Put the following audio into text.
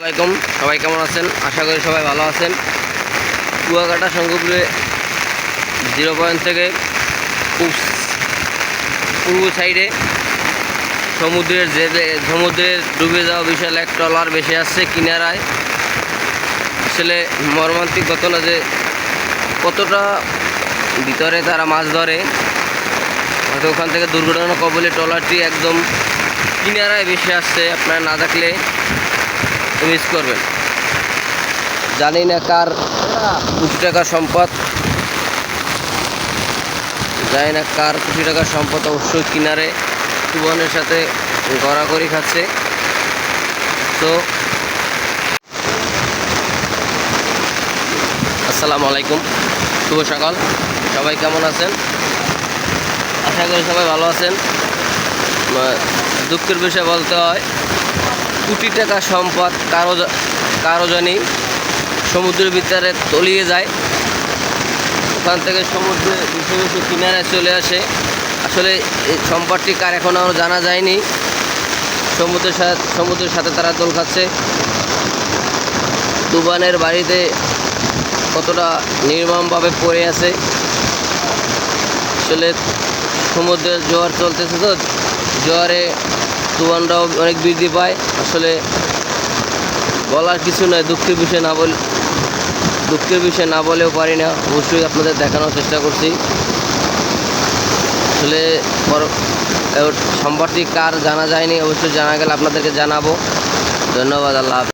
আসসালামাইকুম, সবাই কেমন আছেন? আশা করি সবাই ভালো আছেন। কুয়াকাটা শঙ্কুপুরে 0 পয়েন্ট থেকে পূর্ব সাইডে সমুদ্রের ডুবে যাওয়া বিশাল এক ট্রলার ভেসে আসছে কিনারায়। আসলে মর্মান্তিক ঘটনা যে কতটা ভিতরে তারা মাছ ধরে, হয়তো ওখান থেকে দুর্ঘটনা কবলে ট্রলারটি একদম কিনারায় ভেসে আসছে। আপনারা না দেখলে মিস করবেন। জানি না কার কোটি টাকার সম্পদ, জানি না কার কোটি টাকার সম্পদ। অবশ্যই কিনারে তুফানের সাথে গড়াগড়ি খাচ্ছে। তো আসসালামু আলাইকুম, শুভ সকাল। সবাই কেমন আছেন? আশা করি সবাই ভালো আছেন। দুঃখের বিষয় বলতে হয়, কোটি টাকা সম্পদ কারো জানি সমুদ্রের ভিতরে তলিয়ে যায়। ওখান থেকে সমুদ্রে ভেসে ভেসে কিনারায় চলে আসে। আসলে এই সম্পদটি কার এখনও জানা যায়নি। সমুদ্রের সাথে তারা দোল খাচ্ছে। তুফানের বাড়িতে কতটা নির্মমভাবে পড়ে আছে। আসলে সমুদ্রের জোয়ার চলতেছে, তো জোয়ারে তুফানটাও অনেক বৃদ্ধি পায়। আসলে বলার কিছু নয়, দুঃখের বিষয় না বলেও পারি না। অবশ্যই আপনাদের দেখানোর চেষ্টা করছি। আসলে সম্পদটি কার জানা যায়নি, অবশ্যই জানা গেলে আপনাদেরকে জানাবো। ধন্যবাদ। আল্লাহ হাফেজ।